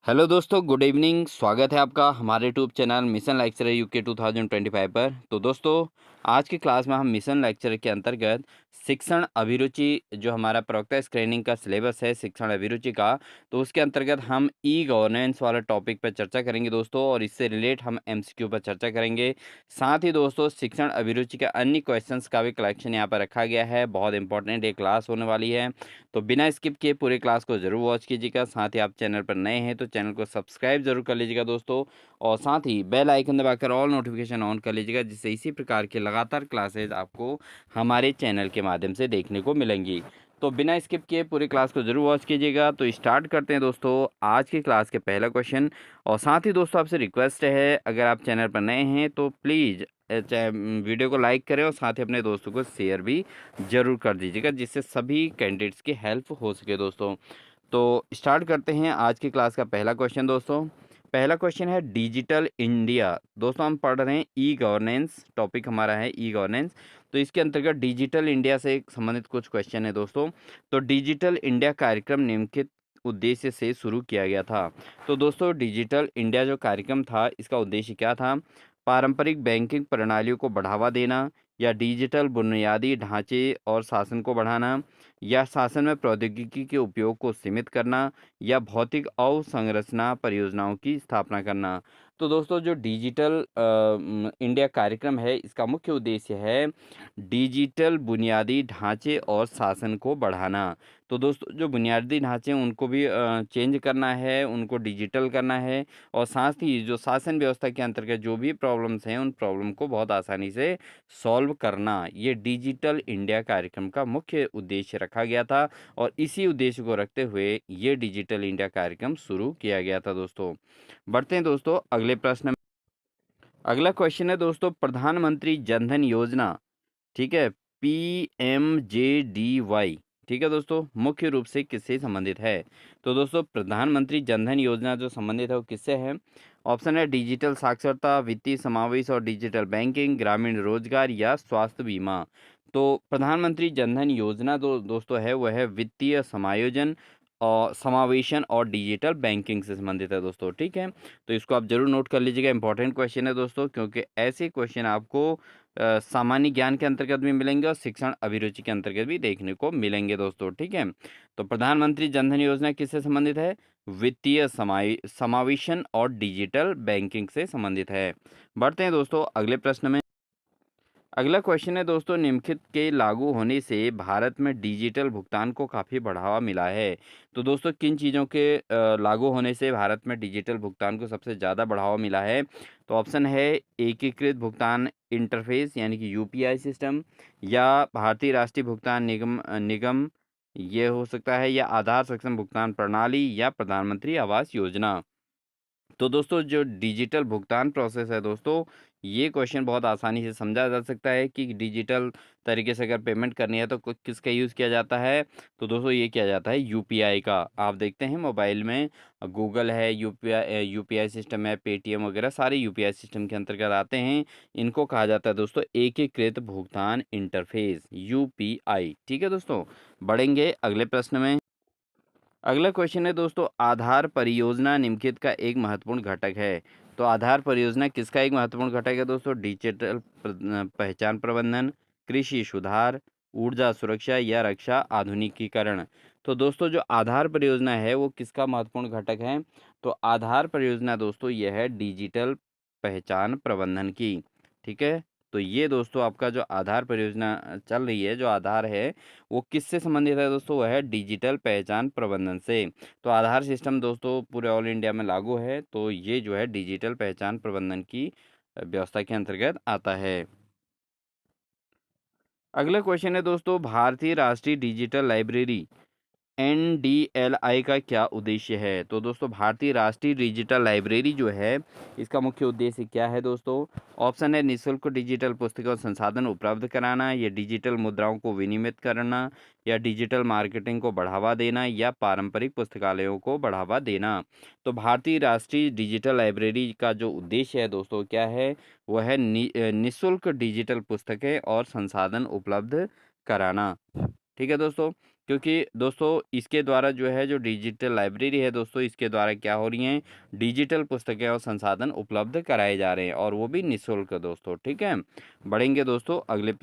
Hello दोस्तों, good evening. स्वागत है आपका हमारे YouTube channel mission lecture UK 2025 पर। तो दोस्तों, आज की क्लास में हम मिशन लेक्चर के अंतर्गत शिक्षण अभिरुचि जो हमारा प्रवक्ता स्क्रीनिंग का सिलेबस है शिक्षण अभिरुचि का, तो उसके अंतर्गत हम ई गवर्नेंस वाला टॉपिक पर चर्चा करेंगे दोस्तों, और इससे रिलेट हम एमसीक्यू पर चर्चा करेंगे। साथ ही दोस्तों, शिक्षण अभिरुचि के अन्य क्वेश्चंस का भी कलेक्शन यहाँ पर रखा गया है। बहुत इंपॉर्टेंट ये क्लास होने वाली है, तो बिना स्किप किए पूरे क्लास को ज़रूर वॉच कीजिएगा। साथ ही आप चैनल पर नए हैं तो चैनल को सब्सक्राइब ज़रूर कर लीजिएगा दोस्तों, और साथ ही बेल आइकन दबाकर ऑल नोटिफिकेशन ऑन कर लीजिएगा, जिससे इसी प्रकार के लगातार क्लासेज आपको हमारे चैनल के माध्यम से देखने को मिलेंगी। तो बिना स्किप किए पूरी क्लास को ज़रूर वॉच कीजिएगा। तो स्टार्ट करते हैं दोस्तों आज की क्लास के पहला क्वेश्चन। और साथ ही दोस्तों, आपसे रिक्वेस्ट है, अगर आप चैनल पर नए हैं तो प्लीज़ वीडियो को लाइक करें और साथ ही अपने दोस्तों को शेयर भी ज़रूर कर दीजिएगा, जिससे सभी कैंडिडेट्स की हेल्प हो सके दोस्तों। तो स्टार्ट करते हैं आज की क्लास का पहला क्वेश्चन दोस्तों। पहला क्वेश्चन है डिजिटल इंडिया। दोस्तों, हम पढ़ रहे हैं ई गवर्नेंस, टॉपिक हमारा है ई गवर्नेंस। तो इसके अंतर्गत डिजिटल इंडिया से संबंधित कुछ क्वेश्चन है दोस्तों। तो डिजिटल इंडिया कार्यक्रम निम्नलिखित उद्देश्य से शुरू किया गया था। तो दोस्तों, डिजिटल इंडिया जो कार्यक्रम था, इसका उद्देश्य क्या था? पारंपरिक बैंकिंग प्रणालियों को बढ़ावा देना, या डिजिटल बुनियादी ढांचे और शासन को बढ़ाना, या शासन में प्रौद्योगिकी के उपयोग को सीमित करना, या भौतिक अवसंरचना परियोजनाओं की स्थापना करना। तो दोस्तों, जो डिजिटल इंडिया कार्यक्रम है, इसका मुख्य उद्देश्य है डिजिटल बुनियादी ढांचे और शासन को बढ़ाना। तो दोस्तों, जो बुनियादी ढांचे हैं उनको भी चेंज करना है, उनको डिजिटल करना है, और साथ ही जो शासन व्यवस्था के अंतर्गत जो भी प्रॉब्लम्स हैं, उन प्रॉब्लम को बहुत आसानी से सॉल्व करना, ये डिजिटल इंडिया कार्यक्रम का मुख्य उद्देश्य रखा गया था। और इसी उद्देश्य को रखते हुए ये डिजिटल इंडिया कार्यक्रम शुरू किया गया था दोस्तों। बढ़ते हैं दोस्तों अगले प्रश्न में। अगला क्वेश्चन है दोस्तों, प्रधानमंत्री जनधन योजना, ठीक है, PMJDY, ठीक है दोस्तों, मुख्य रूप से किससे संबंधित है? तो दोस्तों, प्रधानमंत्री जनधन योजना जो संबंधित है वो किससे है? ऑप्शन है डिजिटल साक्षरता, वित्तीय समावेश और डिजिटल बैंकिंग, ग्रामीण रोजगार, या स्वास्थ्य बीमा। तो प्रधानमंत्री जनधन योजना जो दोस्तों है वह है वित्तीय समायोजन और समावेशन और डिजिटल बैंकिंग से संबंधित है दोस्तों, ठीक है। तो इसको आप जरूर नोट कर लीजिएगा, इंपॉर्टेंट क्वेश्चन है दोस्तों, क्योंकि ऐसे क्वेश्चन आपको सामान्य ज्ञान के अंतर्गत भी मिलेंगे और शिक्षण अभिरुचि के अंतर्गत भी देखने को मिलेंगे दोस्तों, ठीक है। तो प्रधानमंत्री जनधन योजना किससे संबंधित है? वित्तीय समावेशन और डिजिटल बैंकिंग से संबंधित है। बढ़ते हैं दोस्तों अगले प्रश्न में। अगला क्वेश्चन है दोस्तों, निम्नलिखित के लागू होने से भारत में डिजिटल भुगतान को काफ़ी बढ़ावा मिला है। तो दोस्तों, किन चीज़ों के लागू होने से भारत में डिजिटल भुगतान को सबसे ज़्यादा बढ़ावा मिला है? तो ऑप्शन है एकीकृत भुगतान इंटरफेस यानी कि यूपीआई सिस्टम, या भारतीय राष्ट्रीय भुगतान निगम ये हो सकता है, या आधार सक्षम भुगतान प्रणाली, या प्रधानमंत्री आवास योजना। तो दोस्तों, जो डिजिटल भुगतान प्रोसेस है दोस्तों, ये क्वेश्चन बहुत आसानी से समझा जा सकता है कि डिजिटल तरीके से अगर पेमेंट करनी है तो किसका यूज़ किया जाता है? तो दोस्तों, ये किया जाता है यूपीआई का। आप देखते हैं मोबाइल में गूगल है, यूपीआई सिस्टम है, पेटीएम वगैरह सारे यूपीआई सिस्टम के अंतर्गत आते हैं। इनको कहा जाता है दोस्तों एकीकृत भुगतान इंटरफेस, यूपीआई, ठीक है दोस्तों। बढ़ेंगे अगले प्रश्न में। अगला क्वेश्चन है दोस्तों, आधार परियोजना निम्नलिखित का एक महत्वपूर्ण घटक है। तो आधार परियोजना किसका एक महत्वपूर्ण घटक है दोस्तों? डिजिटल पहचान प्रबंधन, कृषि सुधार, ऊर्जा सुरक्षा, या रक्षा आधुनिकीकरण। तो दोस्तों, जो आधार परियोजना है वो किसका महत्वपूर्ण घटक है? तो आधार परियोजना दोस्तों यह है डिजिटल पहचान प्रबंधन की, ठीक है। तो ये दोस्तों आपका जो आधार परियोजना चल रही है, जो आधार है वो किससे संबंधित है दोस्तों? वह है डिजिटल पहचान प्रबंधन से। तो आधार सिस्टम दोस्तों पूरे ऑल इंडिया में लागू है, तो ये जो है डिजिटल पहचान प्रबंधन की व्यवस्था के अंतर्गत आता है। अगला क्वेश्चन है दोस्तों, भारतीय राष्ट्रीय डिजिटल लाइब्रेरी एनडीएलआई का क्या उद्देश्य है? तो दोस्तों, भारतीय राष्ट्रीय डिजिटल लाइब्रेरी जो है इसका मुख्य उद्देश्य क्या है दोस्तों? ऑप्शन है निःशुल्क डिजिटल पुस्तकों और संसाधन उपलब्ध कराना, या डिजिटल मुद्राओं को विनियमित करना, या डिजिटल मार्केटिंग को बढ़ावा देना, या पारंपरिक पुस्तकालयों को बढ़ावा देना। तो भारतीय राष्ट्रीय डिजिटल लाइब्रेरी का जो उद्देश्य है दोस्तों क्या है? वह है निःशुल्क डिजिटल पुस्तकें और संसाधन उपलब्ध कराना, ठीक है दोस्तों। क्योंकि दोस्तों इसके द्वारा जो है जो डिजिटल लाइब्रेरी है दोस्तों, इसके द्वारा क्या हो रही हैं, डिजिटल पुस्तकें और संसाधन उपलब्ध कराए जा रहे हैं और वो भी निःशुल्क दोस्तों, ठीक है। बढ़ेंगे दोस्तों अगले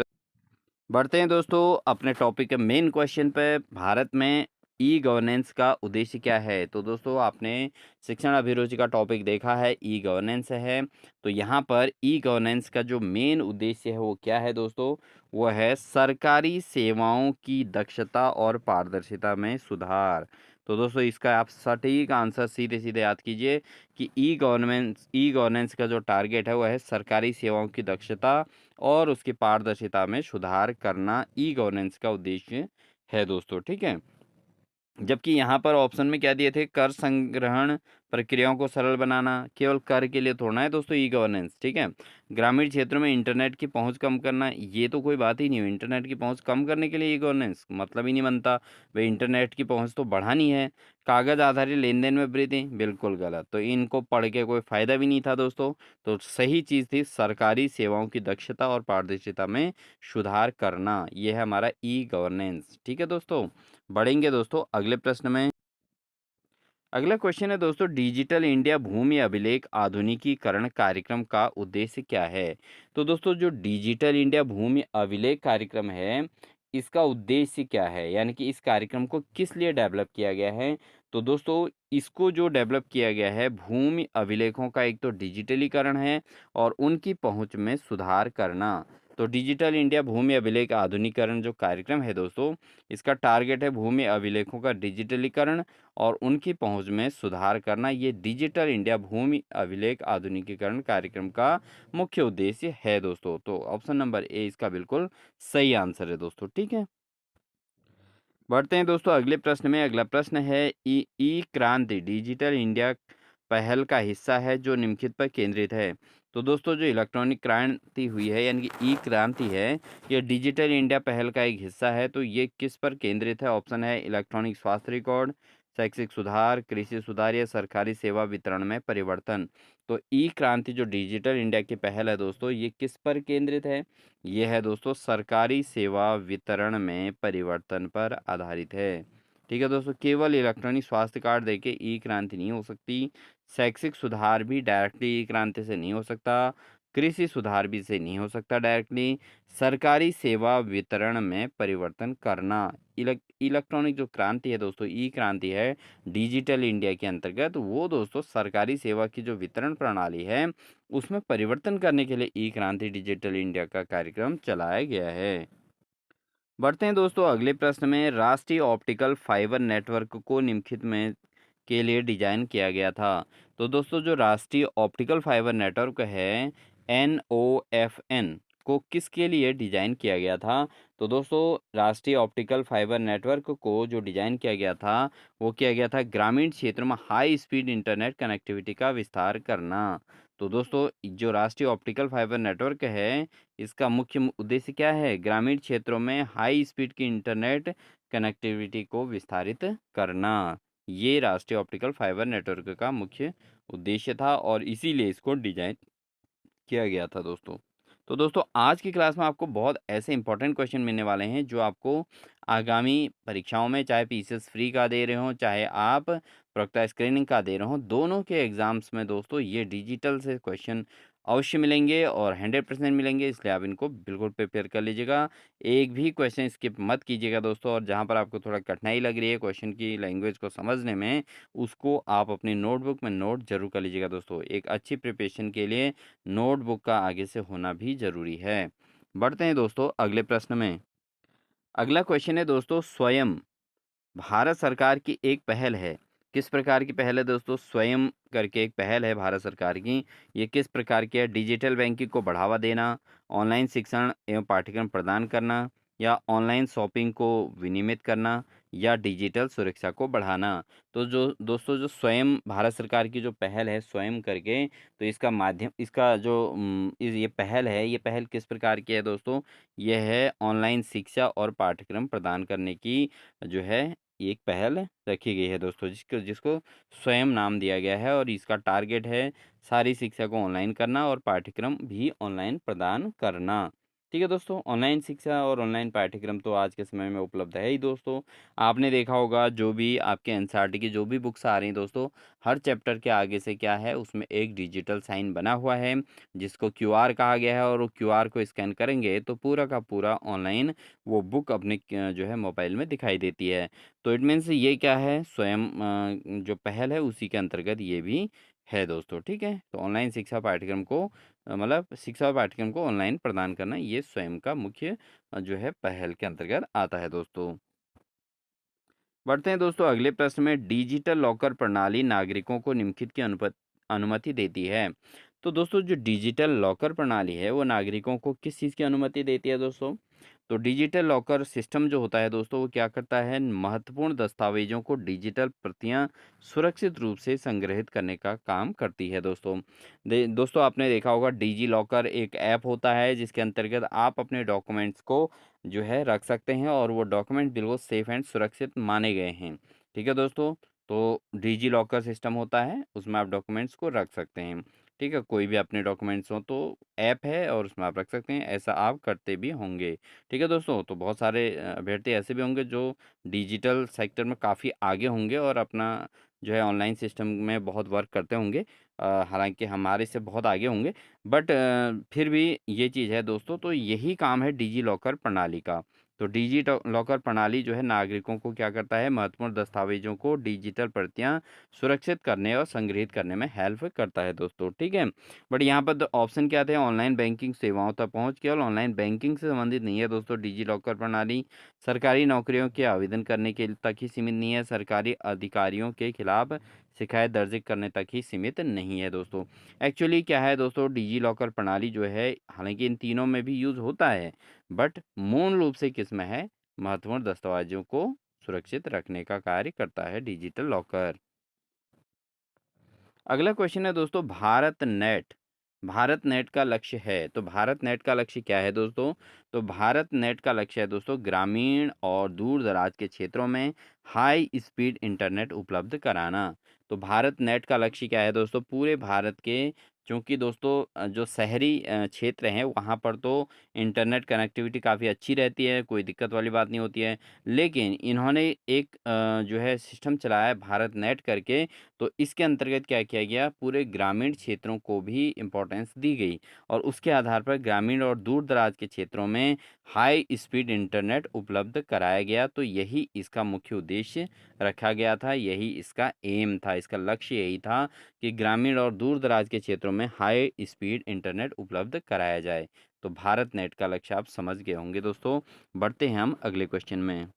बढ़ते हैं दोस्तों अपने टॉपिक के मेन क्वेश्चन पे। भारत में ई गवर्नेंस का उद्देश्य क्या है? तो दोस्तों आपने शिक्षण अभिरुचि का टॉपिक देखा है, ई गवर्नेंस है। तो यहाँ पर ई गवर्नेंस का जो मेन उद्देश्य है वो क्या है दोस्तों? वो है सरकारी सेवाओं की दक्षता और पारदर्शिता में सुधार। तो दोस्तों इसका आप सटीक आंसर सीधे सीधे याद कीजिए कि ई गवर्नेंस का जो टारगेट है वो है सरकारी सेवाओं की दक्षता और उसकी पारदर्शिता में सुधार करना ई गवर्नेंस का उद्देश्य है दोस्तों, ठीक है। जबकि यहाँ पर ऑप्शन में क्या दिए थे, कर संग्रहण प्रक्रियाओं को सरल बनाना, केवल कर के लिए थोड़ा है दोस्तों ई गवर्नेंस, ठीक है। ग्रामीण क्षेत्रों में इंटरनेट की पहुंच कम करना, ये तो कोई बात ही नहीं हुई। इंटरनेट की पहुंच कम करने के लिए ई गवर्नेंस मतलब ही नहीं बनता। भाई इंटरनेट की पहुंच तो बढ़ानी है। कागज आधारित लेन देन में वृद्धि, बिल्कुल गलत। तो इनको पढ़ के कोई फायदा भी नहीं था दोस्तों। तो सही चीज थी सरकारी सेवाओं की दक्षता और पारदर्शिता में सुधार करना, यह है हमारा ई गवर्नेंस, ठीक है दोस्तों। बढ़ेंगे दोस्तों अगले प्रश्न में। अगला क्वेश्चन है दोस्तों, डिजिटल इंडिया भूमि अभिलेख आधुनिकीकरण कार्यक्रम का उद्देश्य क्या है? तो दोस्तों जो डिजिटल इंडिया भूमि अभिलेख कार्यक्रम है, इसका उद्देश्य क्या है, यानी कि इस कार्यक्रम को किस लिए डेवलप किया गया है? तो दोस्तों इसको जो डेवलप किया गया है, भूमि अभिलेखों का एक तो डिजिटलीकरण है और उनकी पहुंच में सुधार करना। तो डिजिटल इंडिया भूमि अभिलेख आधुनिकीकरण जो कार्यक्रम है दोस्तों, इसका टारगेट है भूमि अभिलेखों का डिजिटलीकरण और उनकी पहुंच में सुधार करना। ये डिजिटल इंडिया भूमि अभिलेख आधुनिकीकरण कार्यक्रम का मुख्य उद्देश्य है दोस्तों। तो ऑप्शन नंबर ए इसका बिल्कुल सही आंसर है दोस्तों, ठीक है। बढ़ते हैं दोस्तों अगले प्रश्न में। अगला प्रश्न है, ई ई क्रांति डिजिटल इंडिया पहल का हिस्सा है जो निम्नलिखित पर केंद्रित है। तो दोस्तों जो इलेक्ट्रॉनिक क्रांति हुई है यानी कि ई क्रांति है, ये डिजिटल इंडिया पहल का एक हिस्सा है। तो ये किस पर केंद्रित है? ऑप्शन है इलेक्ट्रॉनिक स्वास्थ्य रिकॉर्ड, शैक्षिक सुधार, कृषि सुधार या सरकारी सेवा वितरण में परिवर्तन। तो ई क्रांति जो डिजिटल इंडिया की पहल है दोस्तों, ये किस पर केंद्रित है? ये है दोस्तों सरकारी सेवा वितरण में परिवर्तन पर आधारित है, ठीक है दोस्तों। केवल इलेक्ट्रॉनिक स्वास्थ्य कार्ड देके ई क्रांति नहीं हो सकती। शैक्षिक सुधार भी डायरेक्टली ई क्रांति से नहीं हो सकता। कृषि सुधार भी से नहीं हो सकता डायरेक्टली। सरकारी सेवा वितरण में परिवर्तन करना, इलेक्ट्रॉनिक जो क्रांति है दोस्तों, ई क्रांति है डिजिटल इंडिया के अंतर्गत, वो दोस्तों सरकारी सेवा की जो वितरण प्रणाली है उसमें परिवर्तन करने के लिए ई क्रांति डिजिटल इंडिया का कार्यक्रम चलाया गया है। बढ़ते हैं दोस्तों अगले प्रश्न में। राष्ट्रीय ऑप्टिकल फाइबर नेटवर्क को निम्नलिखित में के लिए डिजाइन किया गया था। तो दोस्तों जो राष्ट्रीय ऑप्टिकल फाइबर नेटवर्क है, NOFN, को किसके लिए डिजाइन किया गया था? तो दोस्तों राष्ट्रीय ऑप्टिकल फाइबर नेटवर्क को जो डिजाइन किया गया था वो किया गया था ग्रामीण क्षेत्रों में हाई स्पीड इंटरनेट कनेक्टिविटी का विस्तार करना। तो दोस्तों जो राष्ट्रीय ऑप्टिकल फाइबर नेटवर्क है, इसका मुख्य उद्देश्य क्या है? ग्रामीण क्षेत्रों में हाई स्पीड की इंटरनेट कनेक्टिविटी को विस्तारित करना। ये राष्ट्रीय ऑप्टिकल फाइबर नेटवर्क का मुख्य उद्देश्य था और इसीलिए इसको डिजाइन किया गया था दोस्तों। तो दोस्तों आज की क्लास में आपको बहुत ऐसे इंपॉर्टेंट क्वेश्चन मिलने वाले हैं जो आपको आगामी परीक्षाओं में, चाहे पीसीएस फ्री का दे रहे हो चाहे आप प्रवक्ता स्क्रीनिंग का दे रहे हो, दोनों के एग्जाम्स में दोस्तों ये डिजिटल से क्वेश्चन अवश्य मिलेंगे और 100% मिलेंगे। इसलिए आप इनको बिल्कुल प्रिपेयर कर लीजिएगा। एक भी क्वेश्चन स्किप मत कीजिएगा दोस्तों। और जहाँ पर आपको थोड़ा कठिनाई लग रही है क्वेश्चन की लैंग्वेज को समझने में, उसको आप अपनी नोटबुक में नोट जरूर कर लीजिएगा दोस्तों। एक अच्छी प्रिपरेशन के लिए नोटबुक का आगे से होना भी जरूरी है। बढ़ते हैं दोस्तों अगले प्रश्न में। अगला क्वेश्चन है दोस्तों, स्वयं भारत सरकार की एक पहल है। किस प्रकार की पहल है दोस्तों? स्वयं करके एक पहल है भारत सरकार की। ये किस प्रकार की है? डिजिटल बैंकिंग को बढ़ावा देना, ऑनलाइन शिक्षण एवं पाठ्यक्रम प्रदान करना, या ऑनलाइन शॉपिंग को विनियमित करना, या डिजिटल सुरक्षा को बढ़ाना। तो जो दोस्तों जो स्वयं भारत सरकार की जो पहल है स्वयं करके, तो इसका माध्यम, इसका जो ये पहल है, ये पहल किस प्रकार की है दोस्तों? यह है ऑनलाइन शिक्षा और पाठ्यक्रम प्रदान करने की जो है एक पहल रखी गई है दोस्तों, जिसको जिसको स्वयं नाम दिया गया है। और इसका टारगेट है सारी शिक्षा को ऑनलाइन करना और पाठ्यक्रम भी ऑनलाइन प्रदान करना। ठीक है दोस्तों, ऑनलाइन शिक्षा और ऑनलाइन पाठ्यक्रम तो आज के समय में उपलब्ध है ही दोस्तों। आपने देखा होगा जो भी आपके एनसीईआरटी की जो भी बुक्स आ रही हैं दोस्तों, हर चैप्टर के आगे से क्या है उसमें एक डिजिटल साइन बना हुआ है, जिसको क्यूआर कहा गया है, और वो क्यूआर को स्कैन करेंगे तो पूरा का पूरा ऑनलाइन वो बुक अपने जो है मोबाइल में दिखाई देती है। तो इट मीन्स ये क्या है, स्वयं जो पहल है उसी के अंतर्गत ये भी है दोस्तों। ठीक है, तो ऑनलाइन शिक्षा पाठ्यक्रम को मतलब शिक्षा और पाठ्यक्रम को ऑनलाइन प्रदान करना ये स्वयं का मुख्य जो है पहल के अंतर्गत आता है दोस्तों। बढ़ते हैं दोस्तों अगले प्रश्न में, डिजिटल लॉकर प्रणाली नागरिकों को निम्नलिखित की अनुमति देती है। तो दोस्तों जो डिजिटल लॉकर प्रणाली है वो नागरिकों को किस चीज़ की अनुमति देती है दोस्तों? तो डिजिटल लॉकर सिस्टम जो होता है दोस्तों वो क्या करता है, महत्वपूर्ण दस्तावेजों को डिजिटल प्रतियां सुरक्षित रूप से संग्रहित करने का काम करती है दोस्तों। दोस्तों आपने देखा होगा डिजी लॉकर एक ऐप होता है जिसके अंतर्गत आप अपने डॉक्यूमेंट्स को जो है रख सकते हैं, और वो डॉक्यूमेंट बिल्कुल सेफ एंड सुरक्षित माने गए हैं। ठीक है दोस्तों, तो डिजी लॉकर सिस्टम होता है उसमें आप डॉक्यूमेंट्स को रख सकते हैं। ठीक है, कोई भी अपने डॉक्यूमेंट्स हो तो ऐप है और उसमें आप रख सकते हैं, ऐसा आप करते भी होंगे। ठीक है दोस्तों, तो बहुत सारे अभ्यर्थी ऐसे भी होंगे जो डिजिटल सेक्टर में काफ़ी आगे होंगे और अपना जो है ऑनलाइन सिस्टम में बहुत वर्क करते होंगे। हालांकि हमारे से बहुत आगे होंगे, बट फिर भी ये चीज़ है दोस्तों, तो यही काम है डिजी लॉकर प्रणाली का। तो डिजी लॉकर प्रणाली जो है नागरिकों को क्या करता है, महत्वपूर्ण दस्तावेजों को डिजिटल प्रतियां सुरक्षित करने और संग्रहित करने में हेल्प करता है दोस्तों। ठीक है, बट यहाँ पर ऑप्शन क्या थे, ऑनलाइन बैंकिंग सेवाओं तक पहुँच, केवल ऑनलाइन बैंकिंग से संबंधित नहीं है दोस्तों डिजी लॉकर प्रणाली। सरकारी नौकरियों के आवेदन करने के तक ही सीमित नहीं है, सरकारी अधिकारियों के खिलाफ शिकायत दर्ज करने तक ही सीमित नहीं है दोस्तों। एक्चुअली क्या है दोस्तों, डिजी लॉकर प्रणाली जो है हालांकि इन तीनों में भी यूज़ होता है, बट मूल रूप से किस में है, महत्वपूर्ण दस्तावेजों को सुरक्षित रखने का कार्य करता है डिजिटल लॉकर। अगला क्वेश्चन है दोस्तों, भारत नेट। भारत नेट का लक्ष्य है, तो भारत नेट का लक्ष्य क्या है दोस्तों? तो भारत नेट का लक्ष्य है दोस्तों ग्रामीण और दूर दराज के क्षेत्रों में हाई स्पीड इंटरनेट उपलब्ध कराना। तो भारत नेट का लक्ष्य क्या है दोस्तों, पूरे भारत के, क्योंकि दोस्तों जो शहरी क्षेत्र हैं वहाँ पर तो इंटरनेट कनेक्टिविटी काफ़ी अच्छी रहती है, कोई दिक्कत वाली बात नहीं होती है। लेकिन इन्होंने एक जो है सिस्टम चलाया है भारत नेट करके, तो इसके अंतर्गत क्या किया गया, पूरे ग्रामीण क्षेत्रों को भी इम्पोर्टेंस दी गई, और उसके आधार पर ग्रामीण और दूर दराज के क्षेत्रों में हाई स्पीड इंटरनेट उपलब्ध कराया गया। तो यही इसका मुख्य उद्देश्य रखा गया था, यही इसका एम था, इसका लक्ष्य यही था कि ग्रामीण और दूर दराज के क्षेत्रों में हाई स्पीड इंटरनेट उपलब्ध कराया जाए। तो भारत नेट का लक्ष्य आप समझ गए होंगे दोस्तों। बढ़ते हैं हम अगले क्वेश्चन में।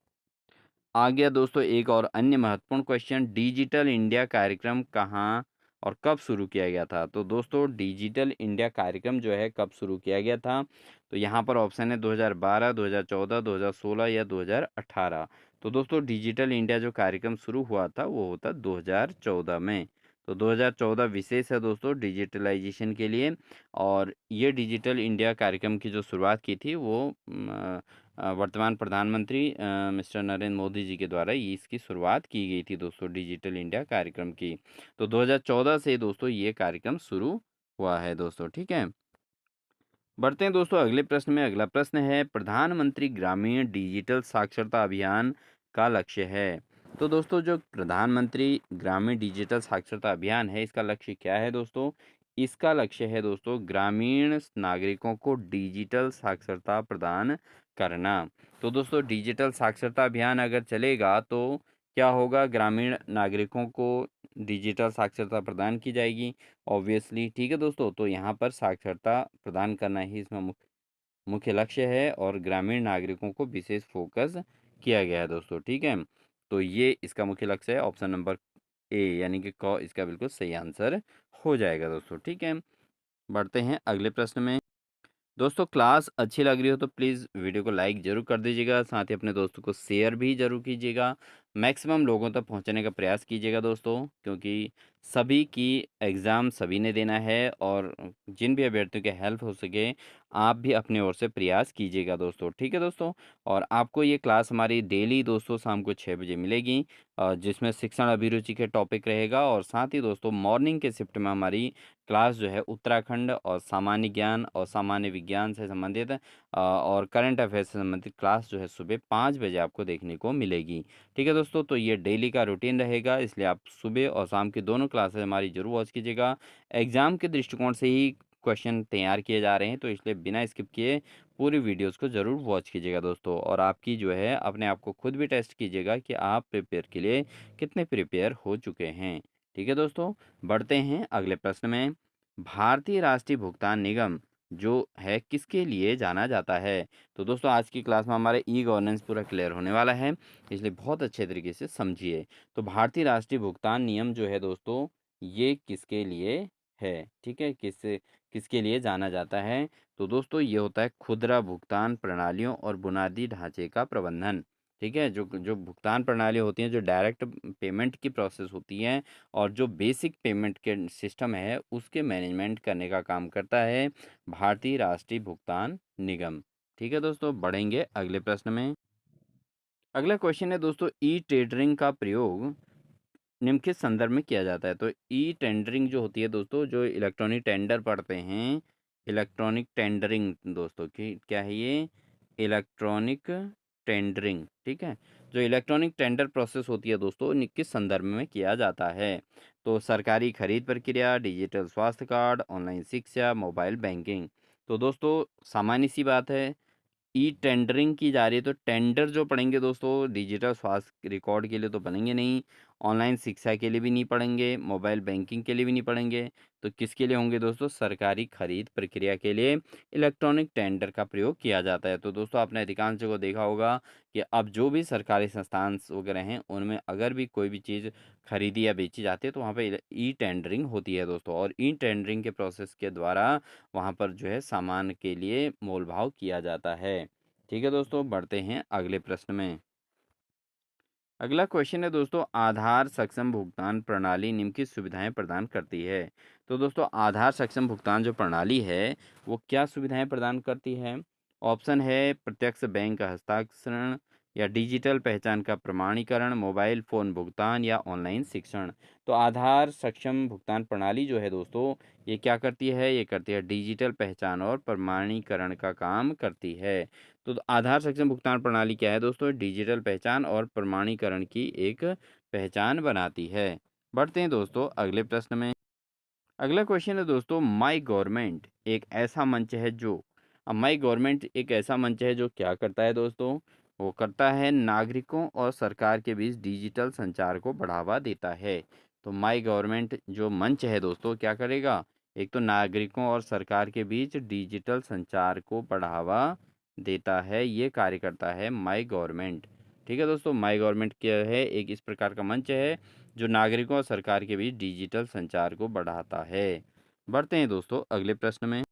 आ गया दोस्तों एक और अन्य महत्वपूर्ण क्वेश्चन, डिजिटल इंडिया कार्यक्रम कहाँ और कब शुरू किया गया था? तो दोस्तों डिजिटल इंडिया कार्यक्रम जो है कब शुरू किया गया था? तो यहाँ पर ऑप्शन है 2012, 2014, 2016 या 2018। तो दोस्तों डिजिटल इंडिया जो कार्यक्रम शुरू हुआ था वो होता 2014 में। तो 2014 विशेष है दोस्तों डिजिटलाइजेशन के लिए, और ये डिजिटल इंडिया कार्यक्रम की जो शुरुआत की थी वो वर्तमान प्रधानमंत्री मिस्टर नरेंद्र मोदी जी के द्वारा ये इसकी शुरुआत की गई थी दोस्तों डिजिटल इंडिया कार्यक्रम की। तो 2014 से दोस्तों ये कार्यक्रम शुरू हुआ है दोस्तों। ठीक है, बढ़ते हैं दोस्तों अगले प्रश्न में। अगला प्रश्न है, प्रधानमंत्री ग्रामीण डिजिटल साक्षरता अभियान का लक्ष्य है। तो दोस्तों जो प्रधानमंत्री ग्रामीण डिजिटल साक्षरता अभियान है इसका लक्ष्य क्या है दोस्तों? इसका लक्ष्य है दोस्तों ग्रामीण नागरिकों को डिजिटल साक्षरता प्रदान करना। तो दोस्तों डिजिटल साक्षरता अभियान अगर चलेगा तो क्या होगा, ग्रामीण नागरिकों को डिजिटल साक्षरता प्रदान की जाएगी ऑब्वियसली। ठीक है दोस्तों, तो यहाँ पर साक्षरता प्रदान करना ही इसमें मुख्य मुख्य लक्ष्य है, और ग्रामीण नागरिकों को विशेष फोकस किया गया है दोस्तों। ठीक है, तो ये इसका मुख्य लक्ष्य है, ऑप्शन नंबर ए यानी कि क इसका बिल्कुल सही आंसर हो जाएगा दोस्तों। ठीक है, बढ़ते हैं अगले प्रश्न में। दोस्तों क्लास अच्छी लग रही हो तो प्लीज़ वीडियो को लाइक ज़रूर कर दीजिएगा, साथ ही अपने दोस्तों को शेयर भी ज़रूर कीजिएगा। मैक्सिमम लोगों तक पहुंचाने का प्रयास कीजिएगा दोस्तों, क्योंकि सभी की एग्ज़ाम सभी ने देना है और जिन भी अभ्यर्थियों की हेल्प हो सके, आप भी अपनी ओर से प्रयास कीजिएगा दोस्तों, ठीक है दोस्तों? और आपको ये क्लास हमारी डेली दोस्तों शाम को 6 बजे मिलेगी, जिसमें शिक्षण अभिरुचि के टॉपिक रहेगा और साथ ही दोस्तों मॉर्निंग के शिफ्ट में हमारी क्लास जो है उत्तराखंड और सामान्य ज्ञान और सामान्य विज्ञान से संबंधित और करंट अफेयर से संबंधित क्लास जो है सुबह 5 बजे आपको देखने को मिलेगी। ठीक है दोस्तों, तो ये डेली का रूटीन रहेगा, इसलिए आप सुबह और शाम की दोनों क्लासेस हमारी ज़रूर वॉच कीजिएगा। एग्ज़ाम के दृष्टिकोण से ही क्वेश्चन तैयार किए जा रहे हैं, तो इसलिए बिना स्किप किए पूरी वीडियोज़ को ज़रूर वॉच कीजिएगा दोस्तों, और आपकी जो है अपने आप को खुद भी टेस्ट कीजिएगा कि आप प्रिपेयर के लिए कितने प्रिपेयर हो चुके हैं। ठीक है दोस्तों, बढ़ते हैं अगले प्रश्न में। भारतीय राष्ट्रीय भुगतान निगम जो है किसके लिए जाना जाता है? तो दोस्तों आज की क्लास में हमारे ई गवर्नेंस पूरा क्लियर होने वाला है, इसलिए बहुत अच्छे तरीके से समझिए। तो भारतीय राष्ट्रीय भुगतान नियम जो है दोस्तों, ये किसके लिए है? ठीक है, किसके लिए जाना जाता है? तो दोस्तों ये होता है खुदरा भुगतान प्रणालियों और बुनियादी ढांचे का प्रबंधन। ठीक है, जो जो भुगतान प्रणाली होती हैं, जो डायरेक्ट पेमेंट की प्रोसेस होती है और जो बेसिक पेमेंट के सिस्टम है, उसके मैनेजमेंट करने का काम करता है भारतीय राष्ट्रीय भुगतान निगम। ठीक है दोस्तों, बढ़ेंगे अगले प्रश्न में। अगला क्वेश्चन है दोस्तों, ई टेंडरिंग का प्रयोग निम्नलिखित संदर्भ में किया जाता है। तो ई टेंडरिंग जो होती है दोस्तों, जो इलेक्ट्रॉनिक टेंडर पढ़ते हैं, इलेक्ट्रॉनिक टेंडरिंग दोस्तों की क्या है ये? इलेक्ट्रॉनिक टेंडरिंग, ठीक है। जो इलेक्ट्रॉनिक टेंडर प्रोसेस होती है दोस्तों, किस संदर्भ में किया जाता है? तो सरकारी खरीद प्रक्रिया, डिजिटल स्वास्थ्य कार्ड, ऑनलाइन शिक्षा, मोबाइल बैंकिंग। तो दोस्तों सामान्य सी बात है, ई टेंडरिंग की जा रही है, तो टेंडर जो पड़ेंगे दोस्तों डिजिटल स्वास्थ्य रिकॉर्ड के लिए तो बनेंगे नहीं, ऑनलाइन शिक्षा के लिए भी नहीं पड़ेंगे, मोबाइल बैंकिंग के लिए भी नहीं पड़ेंगे। तो किसके लिए होंगे दोस्तों? सरकारी खरीद प्रक्रिया के लिए इलेक्ट्रॉनिक टेंडर का प्रयोग किया जाता है। तो दोस्तों आपने अधिकांश जगह देखा होगा कि अब जो भी सरकारी संस्थान वगैरह हैं, उनमें अगर भी कोई भी चीज़ खरीदी या बेची जाती है, तो वहाँ पे ई टेंडरिंग होती है दोस्तों, और ई टेंडरिंग के प्रोसेस के द्वारा वहाँ पर जो है सामान के लिए मोल भाव किया जाता है। ठीक है दोस्तों, बढ़ते हैं अगले प्रश्न में। अगला क्वेश्चन है दोस्तों, आधार सक्षम भुगतान प्रणाली निम्नलिखित सुविधाएं प्रदान करती है। तो दोस्तों आधार सक्षम भुगतान जो प्रणाली है, वो क्या सुविधाएं प्रदान करती है? ऑप्शन है प्रत्यक्ष बैंक हस्ताक्षरण या डिजिटल पहचान का प्रमाणीकरण, मोबाइल फ़ोन भुगतान या ऑनलाइन शिक्षण। तो आधार सक्षम भुगतान प्रणाली जो है दोस्तों, ये क्या करती है? ये करती है डिजिटल पहचान और प्रमाणीकरण का काम करती है। तो आधार सक्षम भुगतान प्रणाली क्या है दोस्तों? डिजिटल पहचान और प्रमाणीकरण की एक पहचान बनाती है। बढ़ते हैं दोस्तों अगले प्रश्न में। अगला क्वेश्चन है दोस्तों, माई गवर्नमेंट एक ऐसा मंच है जो, अब माई गवर्नमेंट एक ऐसा मंच है जो क्या करता है दोस्तों? वो करता है नागरिकों और सरकार के बीच डिजिटल संचार को बढ़ावा देता है। तो माई गवर्नमेंट जो मंच है दोस्तों, क्या करेगा? एक तो नागरिकों और सरकार के बीच डिजिटल संचार को बढ़ावा देता है, ये कार्य करता है माई गवर्नमेंट। ठीक है दोस्तों, माई गवर्नमेंट क्या है? एक इस प्रकार का मंच है जो नागरिकों और सरकार के बीच डिजिटल संचार को बढ़ाता है। बढ़ते हैं दोस्तों अगले प्रश्न में।